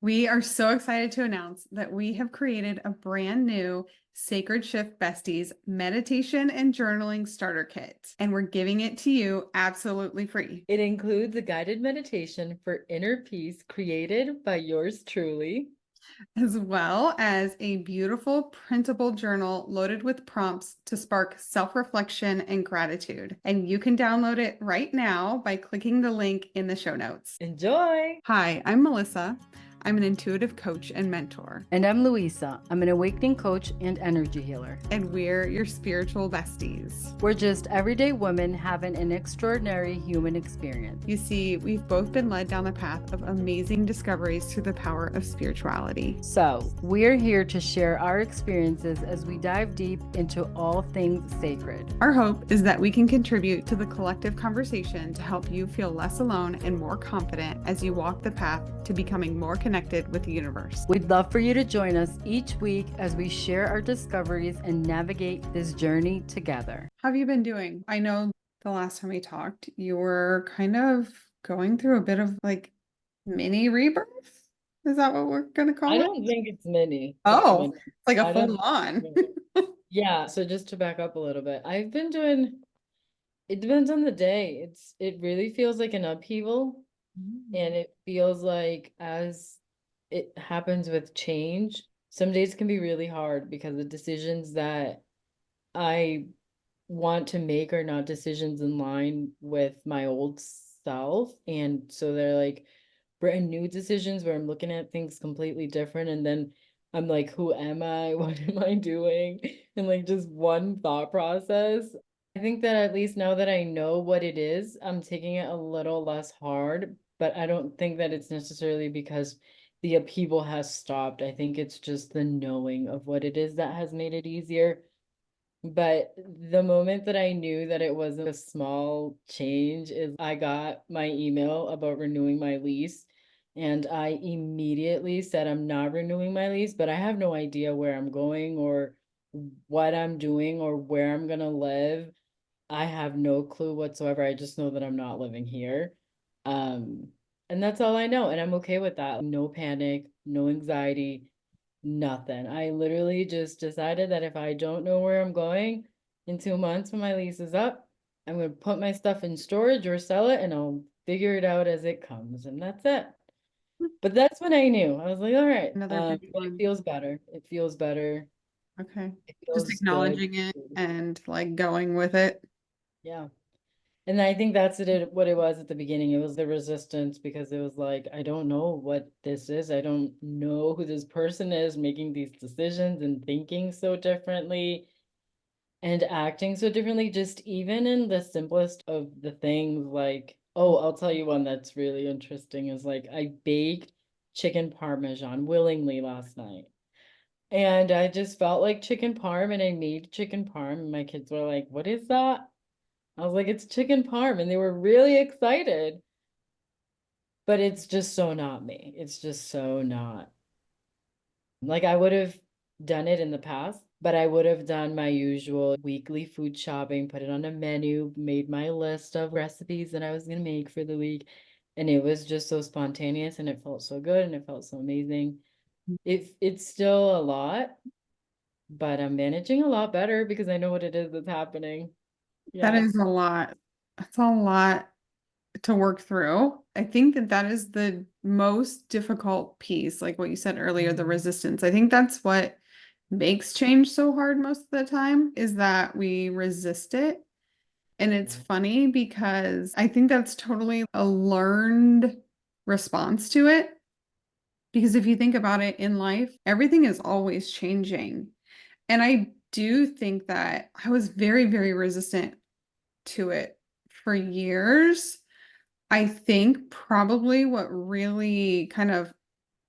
We are so excited to announce that we have created a brand new Sacred Shift Besties meditation and journaling starter kit, and we're giving it to you absolutely free. It includes a guided meditation for inner peace created by yours truly, As well as a beautiful printable journal loaded with prompts to spark self-reflection and gratitude. And you can download it right now by clicking the link in the show notes. Enjoy! Hi, I'm Melissa. I'm an intuitive coach and mentor, And I'm Louisa. I'm an awakening coach and energy healer. and we're your spiritual besties. We're just everyday women having an extraordinary human experience. You see, we've both been led down the path of amazing discoveries through the power of spirituality. So, we're here to share our experiences as we dive deep into all things sacred. Our hope is that we can contribute to the collective conversation to help you feel less alone and more confident as you walk the path to becoming more connected with the universe. We'd love for you to join us each week as we share our discoveries and navigate this journey together. How have you been doing? I know the last time we talked, you were kind of going through a bit of like mini rebirth. Is that what we're going to call I it? don't think it's mini. Oh, it's like a I full don't. on. Yeah, so just to back up a little bit, I've been doing, it depends on the day. It really feels like an upheaval, and it feels like as it happens with change, some days can be really hard because the decisions that I want to make are not decisions in line with my old self. And so they're like brand new decisions where I'm looking at things completely different. And then I'm like, who am I? What am I doing? And like just one thought process. I think that at least now that I know what it is, I'm taking it a little less hard, but I don't think that it's necessarily because the upheaval has stopped. I think it's just the knowing of what it is that has made it easier. But the moment that I knew that it wasn't a small change is I got my email about renewing my lease. And I immediately said, I'm not renewing my lease, but I have no idea where I'm going or what I'm doing or where I'm going to live. I have no clue whatsoever. I just know that I'm not living here. Um, and that's all I know. And I'm okay with that. No panic, no anxiety, nothing. I literally just decided that if I don't know where I'm going in 2 months when my lease is up, I'm going to put my stuff in storage or sell it and I'll figure it out as it comes. And that's it. But that's when I knew. I was like, all right. Another big But it one. feels better. It feels better. Okay. It Just feels good. acknowledging it and like going with it. Yeah. And I think that's what it was at the beginning. It was the resistance because it was like, I don't know what this is. I don't know who this person is making these decisions and thinking so differently and acting so differently, just even in the simplest of the things. Like, oh, I'll tell you one that's really interesting is like I baked chicken parmesan willingly last night. And I just felt like chicken parm and I made chicken parm and my kids were like, what is that? I was like, it's chicken parm, and they were really excited. But it's just so not me. It's just so not. Like I would have done it in the past, but I would have done my usual weekly food shopping, put it on a menu, made my list of recipes that I was gonna make for the week. And it was just so spontaneous and it felt so good and it felt so amazing. It's still a lot, but I'm managing a lot better because I know what it is that's happening. That Yeah. is a lot. That's a lot to work through. I think that that is the most difficult piece, like what you said earlier, the resistance. I think that's what makes change so hard most of the time is that we resist it. And it's funny because I think that's totally a learned response to it. Because if you think about it in life, everything is always changing. And I do think that I was very, very resistant to it for years. I think probably what really kind of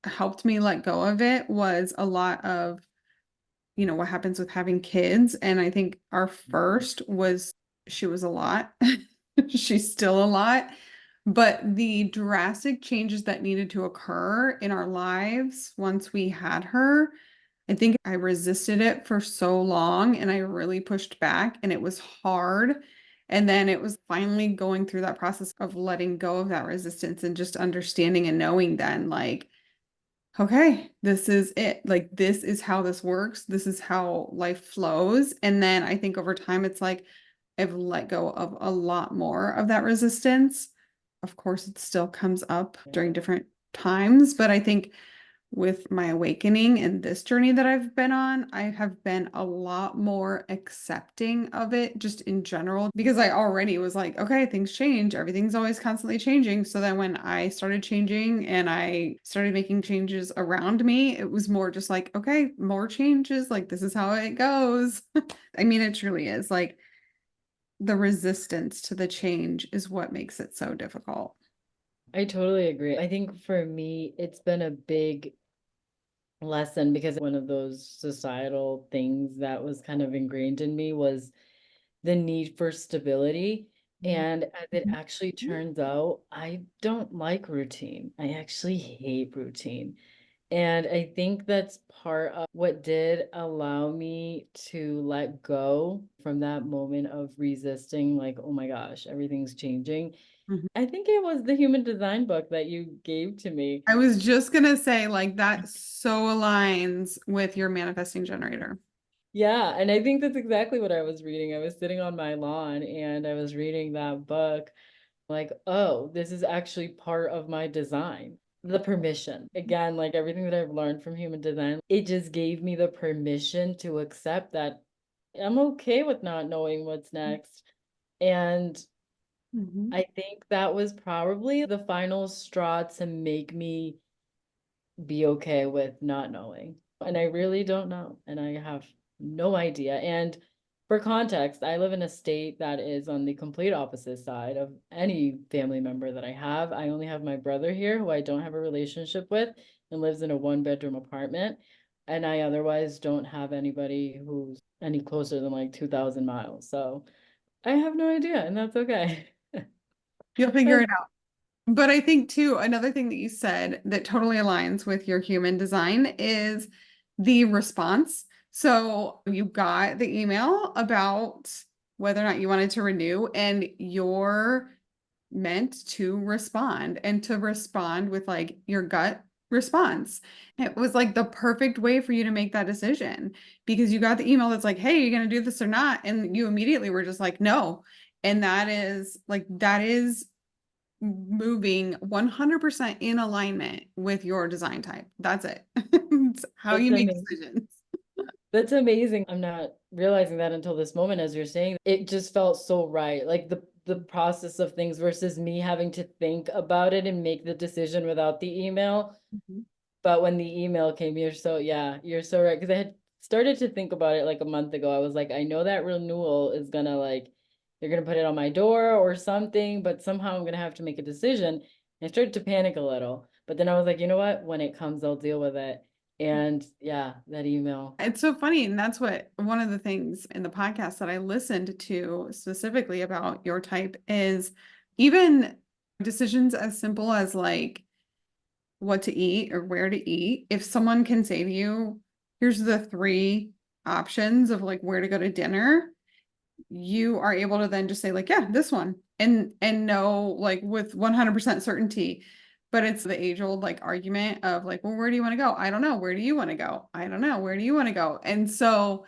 helped me let go of it was a lot of, what happens with having kids. And I think our first was, she was a lot. She's still a lot. But the drastic changes that needed to occur in our lives once we had her, I think I resisted it for so long and I really pushed back and it was hard. And then it was finally going through that process of letting go of that resistance and just understanding and knowing then, like, okay, this is it. Like, this is how this works. This is how life flows. And then I think over time, it's like I've let go of a lot more of that resistance. Of course, it still comes up during Yeah. different times, but I think with my awakening and this journey that I've been on, I have been a lot more accepting of it just in general because I already was like, okay, things change. Everything's always constantly changing. So then when I started changing and I started making changes around me, it was more just like, okay, more changes. Like, this is how it goes. I mean, it truly is like the resistance to the change is what makes it so difficult. I totally agree. I think for me, it's been a big lesson because one of those societal things that was kind of ingrained in me was the need for stability. And as it actually turns out, I don't like routine. I actually hate routine. And I think that's part of what did allow me to let go from that moment of resisting, like, oh my gosh, everything's changing. Mhm. I think it was the human design book that you gave to me. I was just gonna say, like, that so aligns with your manifesting generator. Yeah, and I think that's exactly what I was reading. I was sitting on my lawn and I was reading that book, like, oh, this is actually part of my design. The permission. Again, like everything that I've learned from human design, it just gave me the permission to accept that I'm okay with not knowing what's next. And Mhm. I think that was probably the final straw to make me be okay with not knowing. And I really don't know. And I have no idea. And for context, I live in a state that is on the complete opposite side of any family member that I have. I only have my brother here, who I don't have a relationship with and lives in a one-bedroom apartment. And I otherwise don't have anybody who's any closer than like 2,000 miles. So I have no idea, and that's okay. You'll figure But it out. But I think too, another thing that you said that totally aligns with your human design is the response. So you got the email about whether or not you wanted to renew, and you're meant to respond and to respond with like your gut response. It was like the perfect way for you to make that decision because you got the email that's like, hey, you're going to do this or not? And you immediately were just like, no. And that is moving 100% in alignment with your design type. That's it. It's how that's you make amazing. decisions. That's amazing. I'm not realizing that until this moment as you're saying. It just felt so right. Like the process of things versus me having to think about it and make the decision without the email. Mhm. But when the email came, you're so right. Because I had started to think about it like a month ago. I was like, I know that renewal is gonna like, they're gonna put it on my door or something, but somehow I'm gonna have to make a decision. And I started to panic a little. But then I was like, you know what? When it comes, I'll deal with it. And yeah, that email. It's so funny. And that's what one of the things in the podcast that I listened to specifically about your type is even decisions as simple as like what to eat or where to eat. If someone can say to you, here's the three options of like where to go to dinner, you are able to then just say like, yeah, this one and know like with 100% certainty. But it's the age old like argument of like, well, where do you want to go? I don't know. Where do you want to go? I don't know. Where do you want to go? And so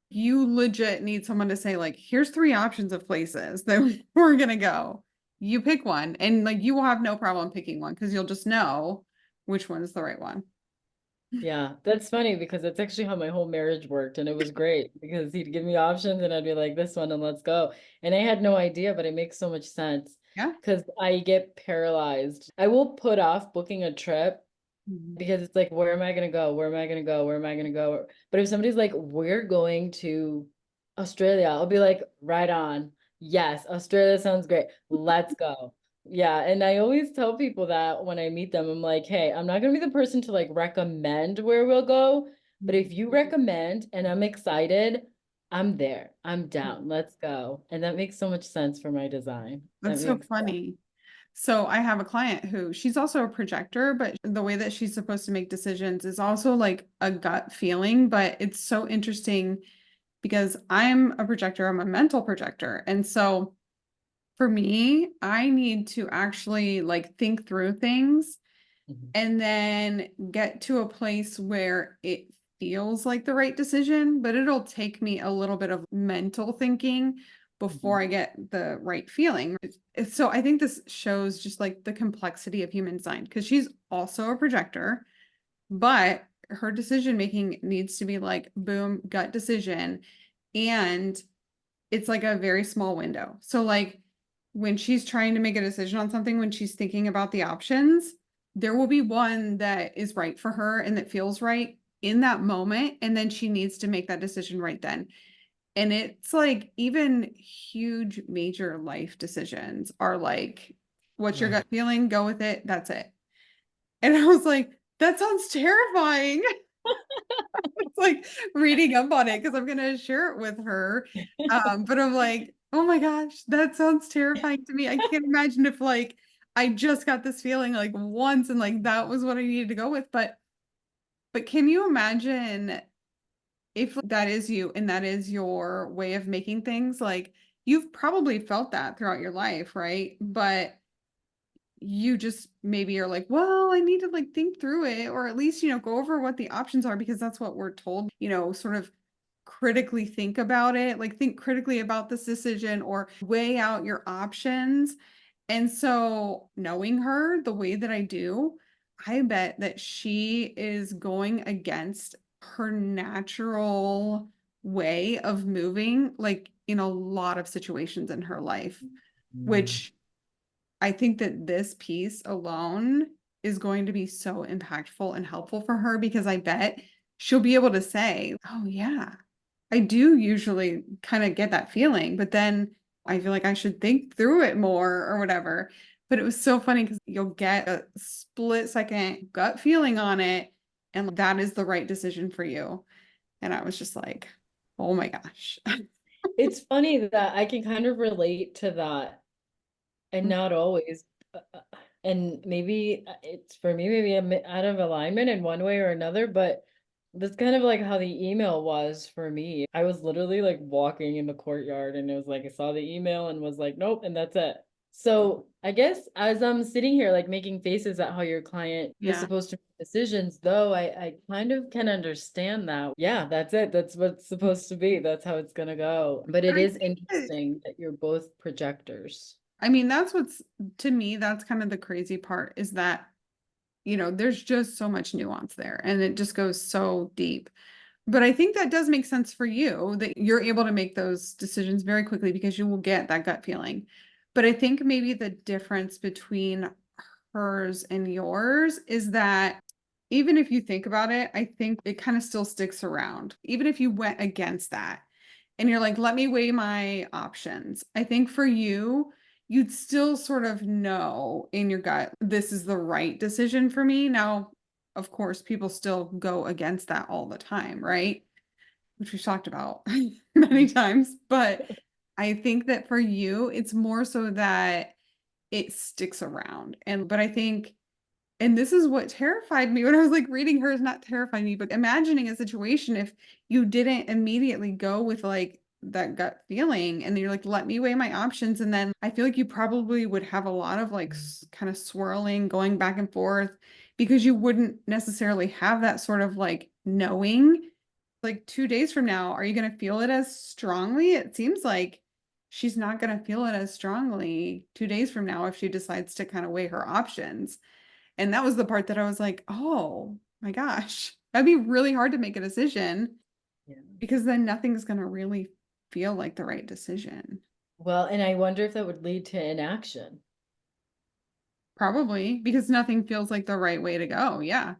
you legit need someone to say like, here's three options of places that we're gonna go. You pick one and like you will have no problem picking one because you'll just know which one is the right one. Yeah, that's funny because that's actually how my whole marriage worked. And it was great because he'd give me options and I'd be like, this one and let's go. And I had no idea, but it makes so much sense Yeah. because I get paralyzed. I will put off booking a trip Mhm. because it's like, where am I going to go? Where am I going to go? Where am I going to go? But if somebody's like, we're going to Australia, I'll be like, right on. Yes, Australia sounds great. Let's go. Yeah, and I always tell people that when I meet them, I'm like, hey, I'm not gonna be the person to like recommend where we'll go, but if you recommend and I'm excited, I'm there. I'm down. Let's go. And that makes so much sense for my design. That That's so makes funny. So I have a client who she's also a projector, but the way that she's supposed to make decisions is also like a gut feeling. But it's so interesting because I'm a projector, I'm a mental projector. And so for me, I need to actually like think through things. Mhm. and then get to a place where it feels like the right decision, but it'll take me a little bit of mental thinking Mhm. before I get the right feeling. So I think this shows just like the complexity of human design because she's also a projector, but her decision making needs to be like boom, gut decision. And it's like a very small window. So like when she's trying to make a decision on something, when she's thinking about the options, there will be one that is right for her and that feels right in that moment. And then she needs to make that decision right then. And it's like even huge major life decisions are like, what's your Right. gut feeling? Go with it. That's it. And I was like, that sounds terrifying. It's like reading up on it because I'm gonna share it with her. But I'm like, oh my gosh, that sounds terrifying to me. I can't imagine if like I just got this feeling like once and like that was what I needed to go with. But can you imagine if that is you and that is your way of making things? Like you've probably felt that throughout your life, right? But you just maybe are like, well, I need to like think through it, or at least, go over what the options are because that's what we're told, sort of critically think about it, like think critically about this decision or weigh out your options. And so, knowing her the way that I do, I bet that she is going against her natural way of moving, like in a lot of situations in her life, Mm. which I think that this piece alone is going to be so impactful and helpful for her because I bet she'll be able to say, oh, yeah, I do usually kind of get that feeling, but then I feel like I should think through it more or whatever. But it was so funny because you'll get a split second gut feeling on it, and that is the right decision for you. And I was just like, oh my gosh. It's funny that I can kind of relate to that, and not always. And maybe it's for me, maybe I'm out of alignment in one way or another, but that's kind of like how the email was for me. I was literally like walking in the courtyard and it was like I saw the email and was like, nope, and that's it. So I guess as I'm sitting here like making faces at how your client is Yeah. supposed to make decisions, though I kind of can understand that. Yeah, that's it. That's what's supposed to be. That's how it's gonna go. But But it I is think that interesting that you're both projectors. I mean, that's what's to me, that's kind of the crazy part is that, there's just so much nuance there and it just goes so deep. But I think that does make sense for you that you're able to make those decisions very quickly because you will get that gut feeling. But I think maybe the difference between hers and yours is that even if you think about it, I think it kind of still sticks around. Even if you went against that and you're like, let me weigh my options. I think for you, you'd still sort of know in your gut, this is the right decision for me. Now, of course, people still go against that all the time, right? Which we've talked about many times. But I think that for you, it's more so that it sticks around. But I think and this is what terrified me when I was like reading hers, not terrified me, but imagining a situation if you didn't immediately go with like that gut feeling and you're like, let me weigh my options. And then I feel like you probably would have a lot of like kind of swirling, going back and forth because you wouldn't necessarily have that sort of like knowing. Like 2 days from now, are you going to feel it as strongly? It seems like she's not going to feel it as strongly 2 days from now if she decides to kind of weigh her options. And that was the part that I was like, oh my gosh, that'd be really hard to make a decision Yeah. because then nothing's going to really feel like the right decision. Well, and I wonder if that would lead to inaction. Probably because nothing feels like the right way to go. Yeah.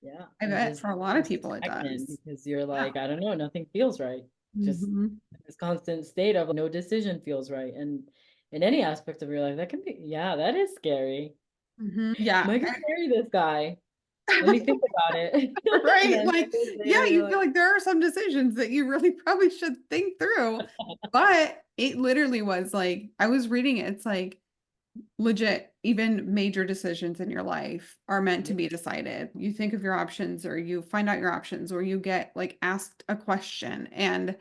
Yeah. I And bet just for a lot of people it stagnant does. because you're Yeah. like, I don't know, nothing feels right. Just Hmm. this constant state of no decision feels right. And in any aspect of your life, that can be, yeah, that is scary. Hmm. Yeah. Am I gonna marry this guy? Let me think about it. And Right. then Like, 2 days yeah, later, you're you like, feel like there are some decisions that you really probably should think through. But it literally was like, I was reading it. It's like, legit, even major decisions in your life are meant to yeah. be decided. You think of your options, or you find out your options, or you get like asked a question, and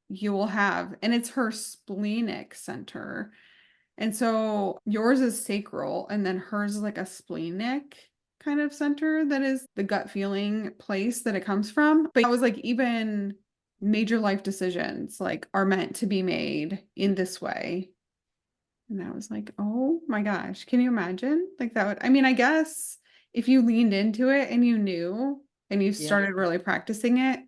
you will have, and it's her splenic center. And so yours is sacral, and then hers is like a splenic. kind of center that is the gut feeling place that it comes from. But I was like, even major life decisions like are meant to be made in this way. And I was like, oh my gosh, can you imagine? Like that would, I mean, I guess if you leaned into it and you knew and you Yeah. started really practicing it,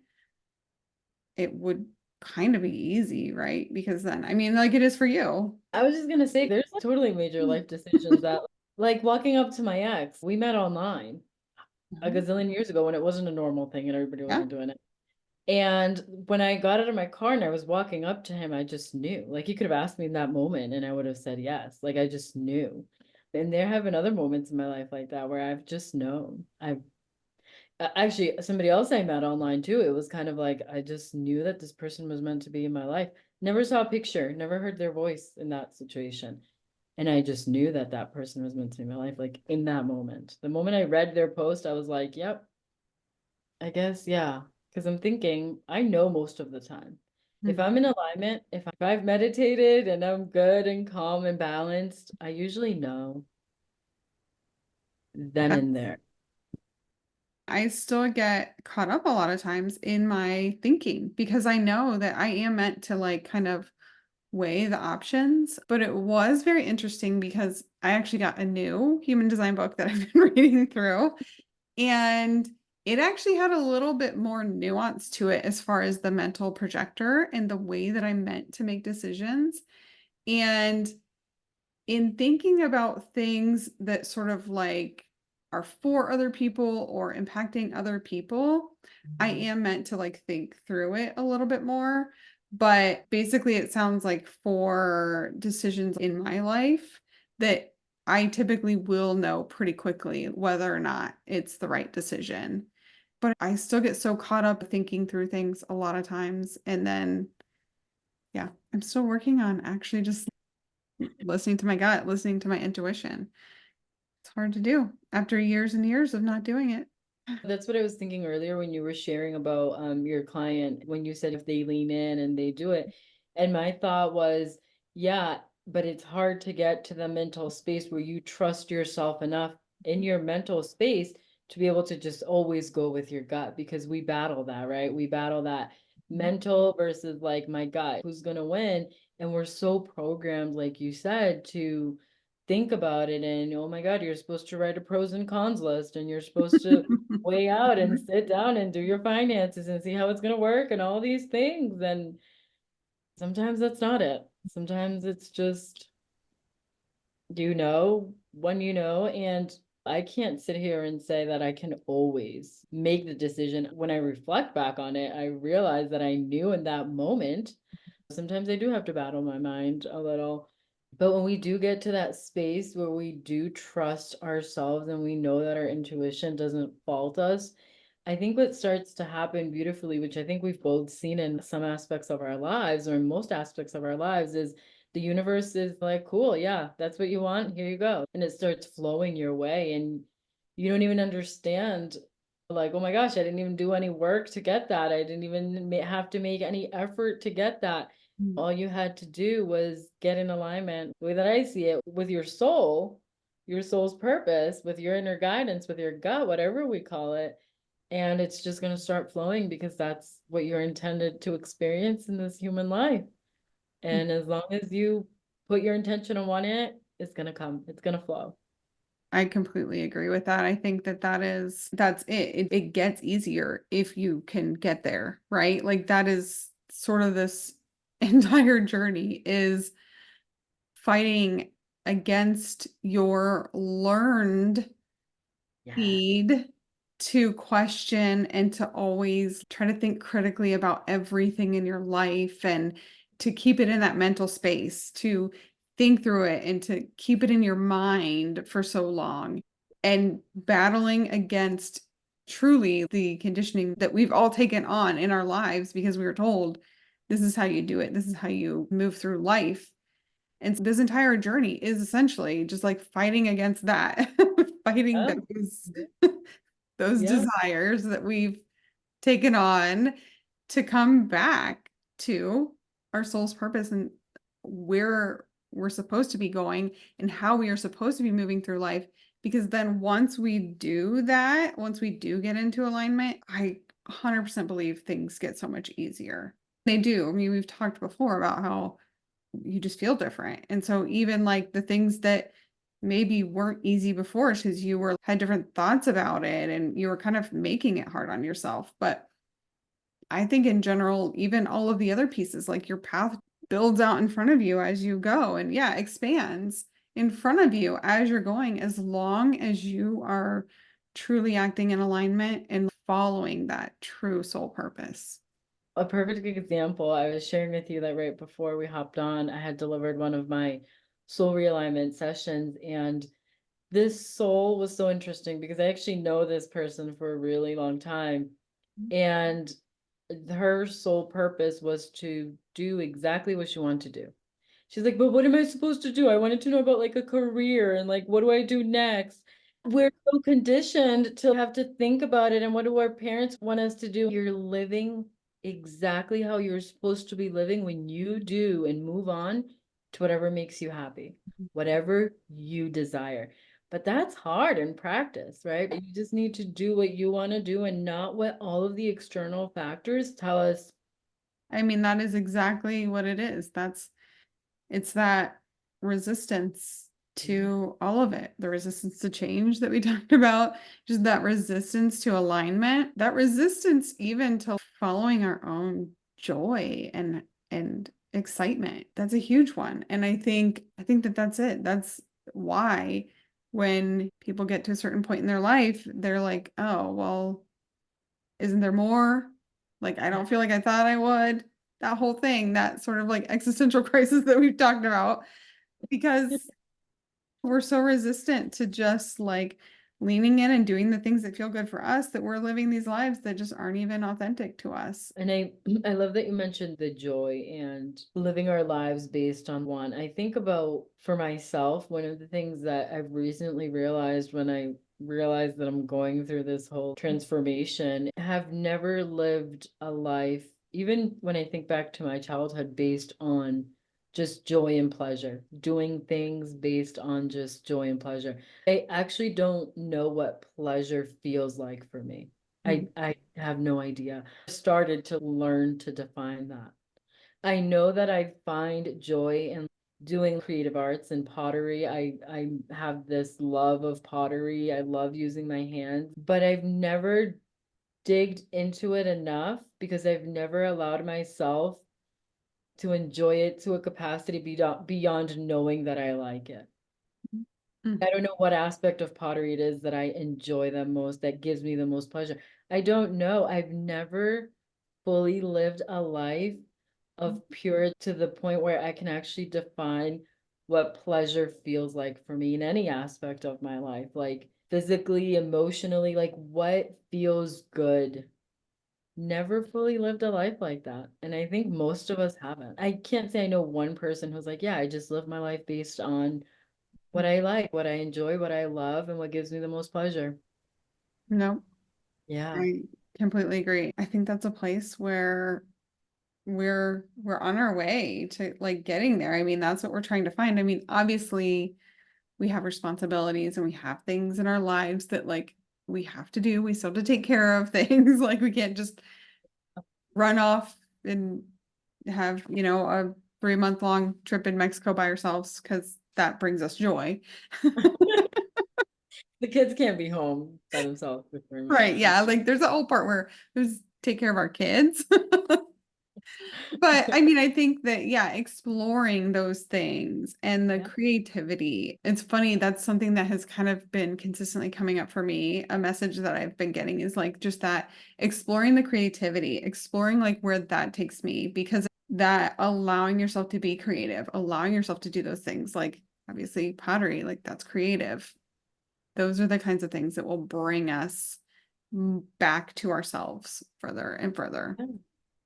it would kind of be easy, right? Because then, I mean, like it is for you. I was just gonna say, there's like totally major life decisions that, like walking up to my ex, we met online a gazillion years ago when it wasn't a normal thing and everybody Yeah. wasn't doing it. And when I got out of my car and I was walking up to him, I just knew. Like he could have asked me in that moment and I would have said yes. Like I just knew. And there have been other moments in my life like that where I've just known. I've actually somebody else I met online too. It was kind of like I just knew that this person was meant to be in my life. Never saw a picture, never heard their voice in that situation. And I just knew that that person was meant to be in my life, like in that moment. The moment I read their post, I was like, yep, I guess, yeah. Because I'm thinking, I know most of the time. If Mhm. I'm in alignment, if I've meditated and I'm good and calm and balanced, I usually know then Yeah. and there. I still get caught up a lot of times in my thinking because I know that I am meant to like kind of weigh the options. But it was very interesting because I actually got a new human design book that I've been reading through, and it actually had a little bit more nuance to it as far as the mental projector and the way that I'm meant to make decisions. And in thinking about things that sort of like are for other people or impacting other people, I am meant to like think through it a little bit more. But basically, it sounds like for decisions in my life that I typically will know pretty quickly whether or not it's the right decision. But I still get so caught up thinking through things a lot of times. And then, yeah, I'm still working on actually just listening to my gut, listening to my intuition. It's hard to do after years and years of not doing it. That's what I was thinking earlier when you were sharing about your client, when you said if they lean in and they do it. And my thought was, yeah, but it's hard to get to the mental space where you trust yourself enough in your mental space to be able to just always go with your gut because we battle that, right? We battle that mental versus like my gut, who's gonna win? And we're so programmed, like you said, to think about it and oh my God, you're supposed to write a pros and cons list and you're supposed to weigh out and sit down and do your finances and see how it's going to work and all these things. And sometimes that's not it. Sometimes it's just, you know, when you know, and I can't sit here and say that I can always make the decision. When I reflect back on it, I realize that I knew in that moment. Sometimes I do have to battle my mind a little. But when we do get to that space where we do trust ourselves and we know that our intuition doesn't fault us, I think what starts to happen beautifully, which I think we've both seen in some aspects of our lives or in most aspects of our lives, is the universe is like, cool, yeah, that's what you want, here you go. And it starts flowing your way and you don't even understand, like, oh my gosh, I didn't even do any work to get that. I didn't even have to make any effort to get that. All you had to do was get in alignment, the way that I see it, with your soul's purpose, with your inner guidance, with your gut, whatever we call it. And it's just going to start flowing because that's what you're intended to experience in this human life. And as long as you put your intention on wanting it, it's going to come, it's going to flow. I completely agree with that. I think that that's it. It gets easier if you can get there, right? Like that is sort of this entire journey is fighting against your learned Yeah. need to question and to always try to think critically about everything in your life and to keep it in that mental space, to think through it and to keep it in your mind for so long and battling against truly the conditioning that we've all taken on in our lives because we were told this is how you do it, this is how you move through life. And so this entire journey is essentially just like fighting against that, fighting Yeah. those Yeah. desires that we've taken on to come back to our soul's purpose and where we're supposed to be going and how we are supposed to be moving through life Because then once we do that, once we do get into alignment, I 100% believe things get so much easier. They do. I mean, we've talked before about how you just feel different. And so even like the things that maybe weren't easy before because you were had different thoughts about it and you were kind of making it hard on yourself. But I think in general, even all of the other pieces, like your path builds out in front of you as you go and yeah, expands in front of you as you're going, as long as you are truly acting in alignment and following that true soul purpose. A perfect example, I was sharing with you that right before we hopped on, I had delivered one of my soul realignment sessions, and this soul was so interesting because I actually know this person for a really long time. And her sole purpose was to do exactly what she wanted to do. She's like, but what am I supposed to do? I wanted to know about like a career and like, what do I do next? We're so conditioned to have to think about it. And what do our parents want us to do? You're living exactly how you're supposed to be living when you do and move on to whatever makes you happy, whatever you desire. But that's hard in practice, right? You just need to do what you want to do and not what all of the external factors tell us. I mean, that is exactly what it is. It's that resistance to all of it, the resistance to change that we talked about, just that resistance to alignment, that resistance even to following our own joy and excitement. That's a huge one. And I think that that's it. That's why when people get to a certain point in their life, they're like, "Oh, well, isn't there more? Like, I don't feel like I thought I would." That whole thing, that sort of like existential crisis that we've talked about, because we're so resistant to just like leaning in and doing the things that feel good for us that we're living these lives that just aren't even authentic to us. And I love that you mentioned the joy and living our lives based on one. I think about for myself, one of the things that I've recently realized when I realized that I'm going through this whole transformation, I have never lived a life, even when I think back to my childhood, based on just joy and pleasure, doing things based on just joy and pleasure. I actually don't know what pleasure feels like for me. Mhm. I have no idea. I started to learn to define that. I know that I find joy in doing creative arts and pottery. I have this love of pottery. I love using my hands, but I've never digged into it enough because I've never allowed myself to enjoy it to a capacity beyond knowing that I like it. Mm. I don't know what aspect of pottery it is that I enjoy the most, that gives me the most pleasure. I don't know. I've never fully lived a life of pure to the point where I can actually define what pleasure feels like for me in any aspect of my life, like physically, emotionally, like what feels good. Never fully lived a life like that. And I think most of us haven't. I can't say I know one person who's like, yeah, I just live my life based on what I like, what I enjoy, what I love, and what gives me the most pleasure. No, Yeah. I completely agree. I think that's a place where we're on our way to like getting there. I mean, that's what we're trying to find. I mean, obviously we have responsibilities and we have things in our lives that like we have to do. We still have to take care of things. Like we can't just run off and have, a 3 month long trip in Mexico by ourselves because that brings us joy. The kids can't be home by themselves for 3 months. Right. Yeah. Like there's a whole part where we just take care of our kids. But I mean, I think that, yeah, exploring those things and the Yeah. creativity, it's funny, that's something that has kind of been consistently coming up for me. A message that I've been getting is like just that exploring the creativity, exploring like where that takes me, because that allowing yourself to be creative, allowing yourself to do those things, like obviously pottery, like that's creative. Those are the kinds of things that will bring us back to ourselves further and further. Yeah.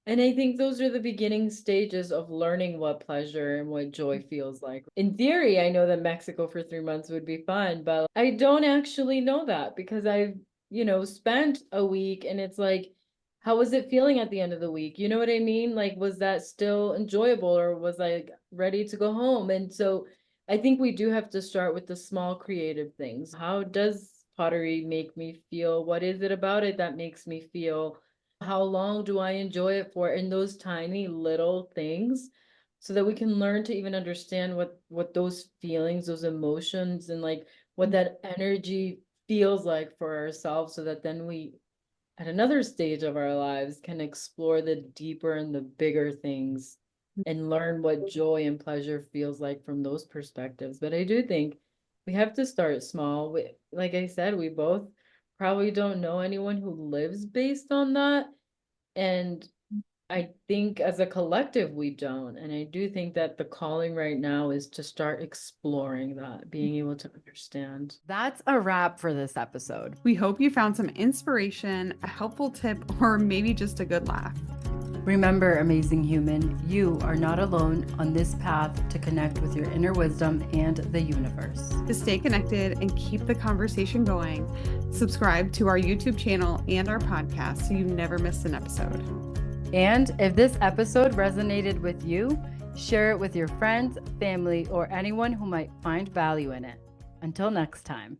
And I think those are the beginning stages of learning what pleasure and what joy feels like. In theory, I know that Mexico for 3 months would be fun, but I don't actually know that because I've spent a week and it's like, how was it feeling at the end of the week? You know what I mean? Like, was that still enjoyable or was I ready to go home? And so I think we do have to start with the small creative things. How does pottery make me feel? What is it about it that makes me feel? How long do I enjoy it for? And those tiny little things, so that we can learn to even understand what those feelings, those emotions, and like what that energy feels like for ourselves, so that then we, at another stage of our lives, can explore the deeper and the bigger things and learn what joy and pleasure feels like from those perspectives. But I do think we have to start small. Like I said, we both probably don't know anyone who lives based on that. And I think as a collective, we don't. And I do think that the calling right now is to start exploring that, being able to understand. That's a wrap for this episode. We hope you found some inspiration, a helpful tip, or maybe just a good laugh. Remember, amazing human, you are not alone on this path to connect with your inner wisdom and the universe. To stay connected and keep the conversation going, subscribe to our YouTube channel and our podcast so you never miss an episode. And if this episode resonated with you, share it with your friends, family, or anyone who might find value in it. Until next time.